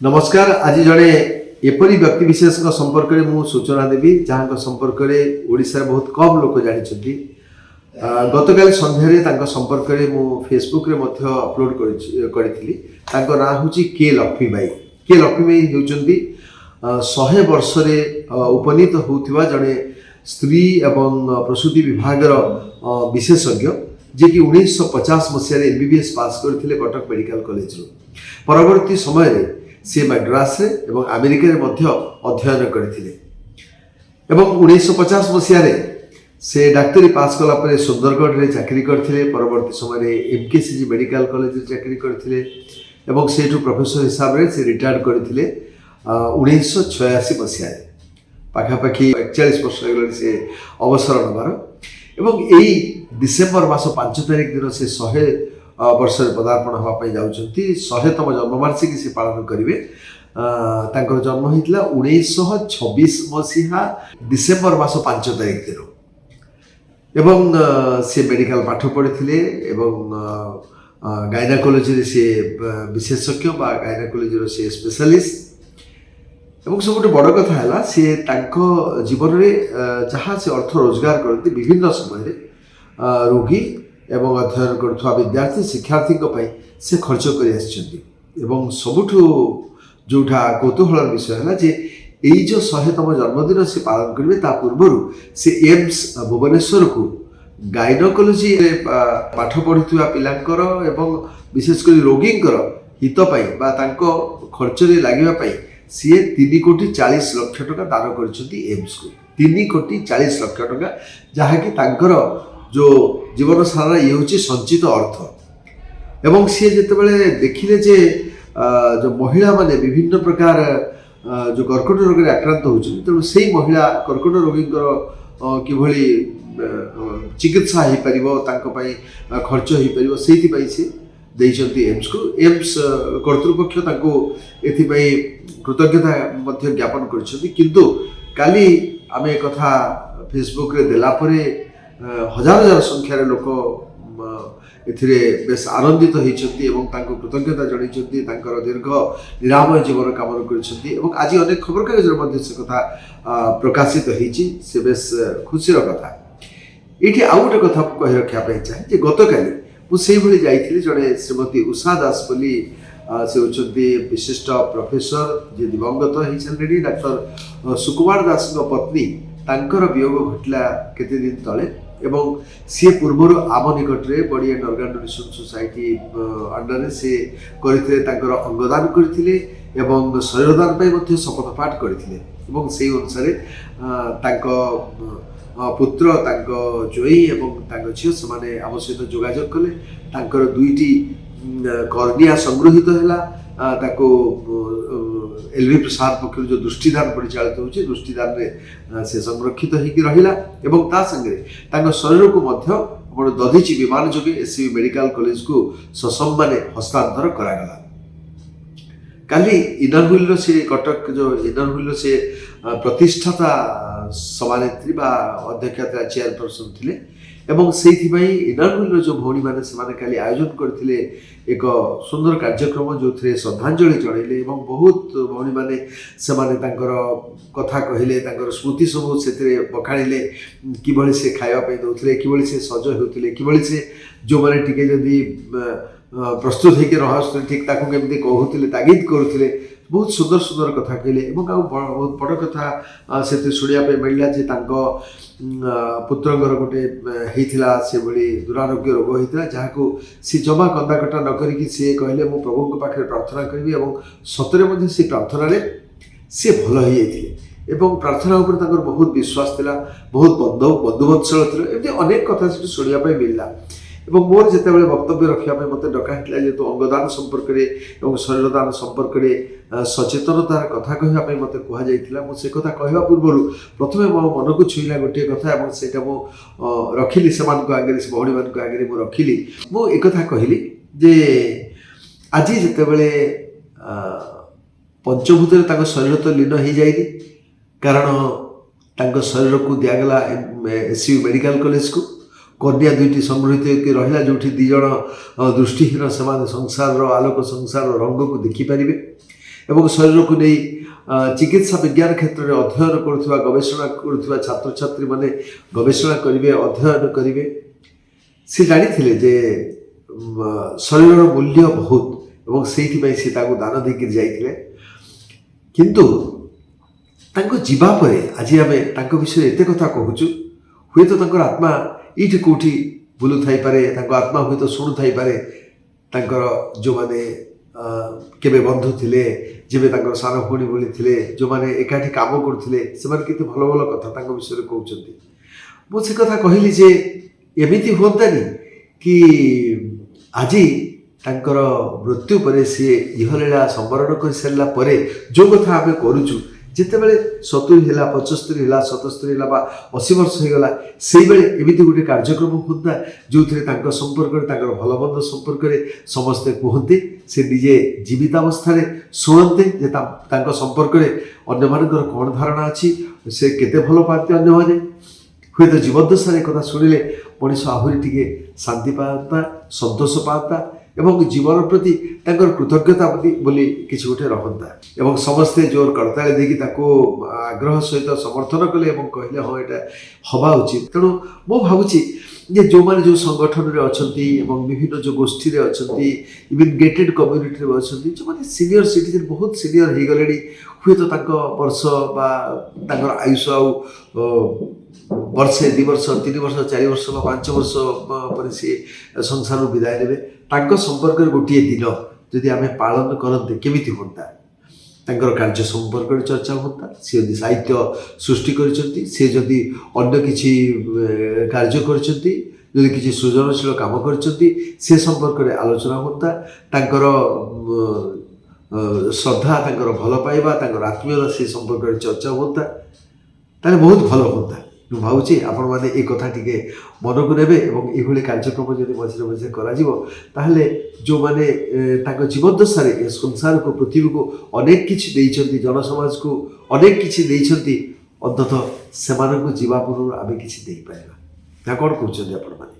नमस्कार। आज जड़े एपरी व्यक्ति विशेष संपर्क में मु सूचना देवी जहाँ संपर्क में ओडिशा बहुत कम लोक जानते। गतकाल संध्यारे संपर्क में मु फेसबुक रे मध्य अपलोड करी ना हूँ के लक्ष्मीबाई। के लक्ष्मीबाई होती 100 वर्ष उपनीत होता जड़े स्त्री एवं प्रसूति विभाग विशेषज्ञ जे कि 1950 मसीह एमबीबीएस पास करते कटक मेडिकल कॉलेज रू। परवर्ती समय से मद्रास एवं अमेरिका रे मध्य अध्ययन करथिले एवं 1950 मसीह से डाक्तरी पास कला परे सुंदरगढ़ रे चाकरी करथिले। परवर्ती समय एमकेसीजी मेडिकल कॉलेज रे चाकरी करथिले एवं सेठु प्रोफेसर हिसाब रे से रिटायर्ड करथिले 1986 मसीह। पाखापाखि 41 वर्ष होगलानी से अवसर नबार एवं यही डिसेम्बर मास 5 तारिख दिन से 100 वर्ष पदार्पण हाँपाई जाऊँगी। 100तम जन्मवार्षिकी से पालन करेंगे। जन्म होता 1926 मसीहा डिसेम्बर मास 5 तारिख दिन एवं से मेडिकल पाठ पढ़ी गायनाकोलोजी से विशेषज्ञ बा गायनाकोलोजी से स्पेशलिस्ट एवं सब बड़ कथा है सी जीवन में जहाँ से अर्थ रोजगार करते विभिन्न समय रोगी एवं अध्ययन करुवा विद्यार्थी शिक्षार्थी से खर्च कर सबुठ जोटा कौतूहल विषय है जे यही जो 100तम जन्मदिन से पालन करेंगे ता पूर्व से एम्स भुवनेश्वर को गायनोकोलोजी पाठ पढ़ुवा पिलांकर एवं विशेषकर रोगींकर हितपाई खर्च लगे सी 3 कोटी 40 लाख टका दान कर एम्स को। 3 कोटी 40 लाख टका जहाँकि जो जीवन सारा ये हूँ संचित अर्थ एवं सी जिते देखिले जे जो महिला माने विभिन्न प्रकार जो कर्कट रोग में आक्रांत होती तेणु से महिला कर्कट रोगी किभली चिकित्सा हो पार खर्च हो पार से देइछंती एम्स को। एम्स कर्तृपक्ष एथिपाई कृतज्ञता ज्ञापन करछंती किंतु काली आमे कथा फेसबुक रे देला परे हजार हजार संख्यार लोक एथिरे बेस आनंदित होती कृतज्ञता जणाइछंती दीर्घ निरामय जीवन कामना करछंती एवं आज अनेक खबर कागज से कथा प्रकाशित होईछि से बेस खुशीर कथा। ये आउ गोटे कथा कही रखापी चाहे जे गतकाली मुझे जाइली जड़े श्रीमती उषा दास बोली से होती विशिष्ट प्रोफेसर जी दिवंगत होती डाक्टर सुकुमार दास पत्नी तांकर वियोग घटला केते दिन तले एवं सी पूर्वर आम निकट में बड़ी and organ donation society under से करते अंगदान करते एवं शरीरदान पर शपथ पाठ करते से अनुसार पुत्र जोई एवं झील से आम सहित जोगाजोग कले। 2टी कर्निया संगृहित है एलवी प्रसाद पक्ष जो दृष्टिदान परिचालित होची दृष्टिदान रे से संरक्षित होगी रहिला एवं ता संगे शरीर को मध्य दधीची विमान जोगे एससीबी मेडिकल कॉलेज को ससम्माने हस्तांतर करागला। काली इनरहुल से कटक जो इनरहुल से प्रतिष्ठाता सभानेत्री बा अध्यक्षता चेयरपर्सन थिले एवं से इनरहुल जो भौणी मैंने से आयोजन करते एक सुंदर कार्यक्रम जो थे श्रद्धांजलि जड़े बहुत भौणी मैंने से कथा कहले स्मृति सब से बखाणिले किभली से खावाई दौले किभली से सज होते किभली से जो मैंने टिके जदि प्रस्तुत होकर रहा ठीक केमती कहते तागिद करुले बहुत सुंदर सुंदर कथा कहले बहुत बड़ कथा से शुणा मिलला जे पुत्रंगर गोटे होता से भली दुरारोग्य रोग होता जहाँ सी जमा कंदा कटा न करी सी कहले मु प्रभु पाखे प्रार्थना करी सतरे से प्रार्थना सी भल हो जाते प्रार्थना उपर बहुत विश्वास थिला बहुत बंधुवत्सल एमती अनेक कथा शुणा मिलला। मोर जिते बड़े वक्तव्य रखापी मत डकाई जेहेतु अंगदान संपर्क में शरीरदान संपर्क में सचेतनतार कथा कहवाई मत कहुला मुझे कथा कहवा पूर्व प्रथम मो मन को छुईला गोटे कथा से रखिली से आगे से भौणी मान आगे मुझे रखिली मु एक कहली जे आज जिते बड़े पंचभूत शरीर तो लीन हो जाए कारण शरीर को दिगला एससीबी मेडिकल कॉलेज को कन्या 2टी संगृहित रहा जो 2 जन दृष्टिहीन से संसार आलोक संसार रंग को देखिपारे ଏବଂ ଶରୀରକୁ ନେଇ ଚିକିତ୍ସା ବିଜ୍ଞାନ କ୍ଷେତ୍ରରେ ଅଧ୍ୟୟନ କରୁଥିବା ଗବେଷଣା କରୁଥିବା ଛାତ୍ରଛାତ୍ରୀମାନେ ଗବେଷଣା କରିବେ, ଅଧ୍ୟୟନ କରିବେ। ସେ ଜାଣିଥିଲେ ଯେ ଶରୀରର ମୂଲ୍ୟ ବହୁତ ଏବଂ ସେଇଥିପାଇଁ ସେ ତାକୁ ଦାନ ଦେଇକରି ଯାଇଥିଲେ। କିନ୍ତୁ ତାଙ୍କ ଯିବା ପରେ ଆଜି ଆମେ ତାଙ୍କ ବିଷୟରେ ଏତେ କଥା କହୁଛୁ, ହୁଏତ ତାଙ୍କର ଆତ୍ମା ଏଇଠି କେଉଁଠି ବୁଲୁଥାଇପାରେ, ତାଙ୍କ ଆତ୍ମା ହୁଏତ ଶୁଣୁଥାଇପାରେ ତାଙ୍କର ଯେଉଁମାନେ କେବେ ବନ୍ଧୁ ଥିଲେ, ଯେବେ ତାଙ୍କର ସାନ ଭଉଣୀ ଭଳି ଥିଲେ, ଯେଉଁମାନେ ଏକାଠି କାମ କରୁଥିଲେ, ସେମାନେ କେତେ ଭଲ ଭଲ କଥା ତାଙ୍କ ବିଷୟରେ କହୁଛନ୍ତି। ମୁଁ ସେ କଥା କହିଲି ଯେ ଏମିତି ହୁଅନ୍ତାନି କି ଆଜି ତାଙ୍କର ମୃତ୍ୟୁ ପରେ ସିଏ ଇହଲୀଳା ସମ୍ବରଣ କରିସାରିଲା ପରେ ଯେଉଁ କଥା ଆମେ କରୁଛୁ, ଯେତେବେଳେ 70 ହେଲା, 75 ହେଲା, 77 ହେଲା ବା 80 ବର୍ଷ ହେଇଗଲା, ସେଇବେଳେ ଏମିତି ଗୋଟେ କାର୍ଯ୍ୟକ୍ରମ ହୁଅନ୍ତା ଯେଉଁଥିରେ ତାଙ୍କ ସମ୍ପର୍କରେ, ତାଙ୍କର ଭଲ ମନ୍ଦ ସମ୍ପର୍କରେ ସମସ୍ତେ କୁହନ୍ତି, ସେ ନିଜେ ଜୀବିତାବସ୍ଥାରେ ଶୁଣନ୍ତେ ଯେ ତାଙ୍କ ସମ୍ପର୍କରେ ଅନ୍ୟମାନଙ୍କର କ'ଣ ଧାରଣା ଅଛି, ସେ କେତେ ଭଲ ପାଆନ୍ତି ଅନ୍ୟମାନେ। ହୁଏତ ଜୀବଦ୍ଦଶାରେ କଥା ଶୁଣିଲେ ମଣିଷ ଆହୁରି ଟିକେ ଶାନ୍ତି ପାଆନ୍ତା, ସନ୍ତୋଷ ପାଆନ୍ତା ଏବଂ ଜୀବନ ପ୍ରତି ତାଙ୍କର କୃତଜ୍ଞତା ବୋଲି କିଛି ଗୋଟେ ରହନ୍ତା। ଏବଂ ସମସ୍ତେ ଜୋର କରତାଳି ଦେଇକି ତାକୁ ଆଗ୍ରହ ସହିତ ସମର୍ଥନ କଲେ ଏବଂ କହିଲେ ହଁ ଏଇଟା ହେବା ଉଚିତ। ତେଣୁ ମୁଁ ଭାବୁଛି ଯେ ଯେଉଁମାନେ ଯେଉଁ ସଂଗଠନରେ ଅଛନ୍ତି ଏବଂ ବିଭିନ୍ନ ଯେଉଁ ଗୋଷ୍ଠୀରେ ଅଛନ୍ତି, ଇଭିନ୍ ଗେଟେଡ୍ କମ୍ୟୁନିଟିରେ ଅଛନ୍ତି, ଯେଉଁମାନେ ସିନିୟର ସିଟିଜେନ୍ ବହୁତ ସିନିୟର ହେଇଗଲେଣି, ହୁଏତ ତାଙ୍କ ବର୍ଷ ବା ତାଙ୍କର ଆୟୁଷ ଆଉ ବର୍ଷେ, 2 ବର୍ଷ, 3 ବର୍ଷ, 4 ବର୍ଷ ବା 5 ବର୍ଷ ପରେ ସିଏ ସଂସାରରୁ ବିଦାୟ ନେବେ, ତାଙ୍କ ସମ୍ପର୍କରେ ଗୋଟିଏ ଦିନ ଯଦି ଆମେ ପାଳନ କରନ୍ତେ କେମିତି ହୁଅନ୍ତା? ତାଙ୍କର କାର୍ଯ୍ୟ ସମ୍ପର୍କରେ ଚର୍ଚ୍ଚା ହୁଅନ୍ତା। ସେ ଯଦି ସାହିତ୍ୟ ସୃଷ୍ଟି କରିଛନ୍ତି, ସେ ଯଦି ଅନ୍ୟ କିଛି କାର୍ଯ୍ୟ କରିଛନ୍ତି, ଯଦି କିଛି ସୃଜନଶୀଳ କାମ କରିଛନ୍ତି, ସେ ସମ୍ପର୍କରେ ଆଲୋଚନା ହୁଅନ୍ତା। ତାଙ୍କର ଶ୍ରଦ୍ଧା, ତାଙ୍କର ଭଲ ପାଇବା, ତାଙ୍କର ଆତ୍ମୀୟତା ସେ ସମ୍ପର୍କରେ ଚର୍ଚ୍ଚା ହୁଅନ୍ତା, ତାହେଲେ ବହୁତ ଭଲ ହୁଅନ୍ତା। ମୁଁ ଭାବୁଛି ଆପଣମାନେ ଏ କଥା ଟିକେ ମନକୁ ନେବେ ଏବଂ ଏଇଭଳି କାର୍ଯ୍ୟକ୍ରମ ଯଦି ମଝିରେ ମଝିରେ କରାଯିବ, ତାହେଲେ ଯେଉଁମାନେ ତାଙ୍କ ଜୀବଦ୍ଦଶାରେ ଏ ସଂସାରକୁ, ପୃଥିବୀକୁ ଅନେକ କିଛି ଦେଇଛନ୍ତି, ଜନସମାଜକୁ ଅନେକ କିଛି ଦେଇଛନ୍ତି, ଅନ୍ତତଃ ସେମାନଙ୍କୁ ଯିବା ପୂର୍ବରୁ ଆମେ କିଛି ଦେଇପାରିବା। ନା କ'ଣ କହୁଛନ୍ତି ଆପଣମାନେ?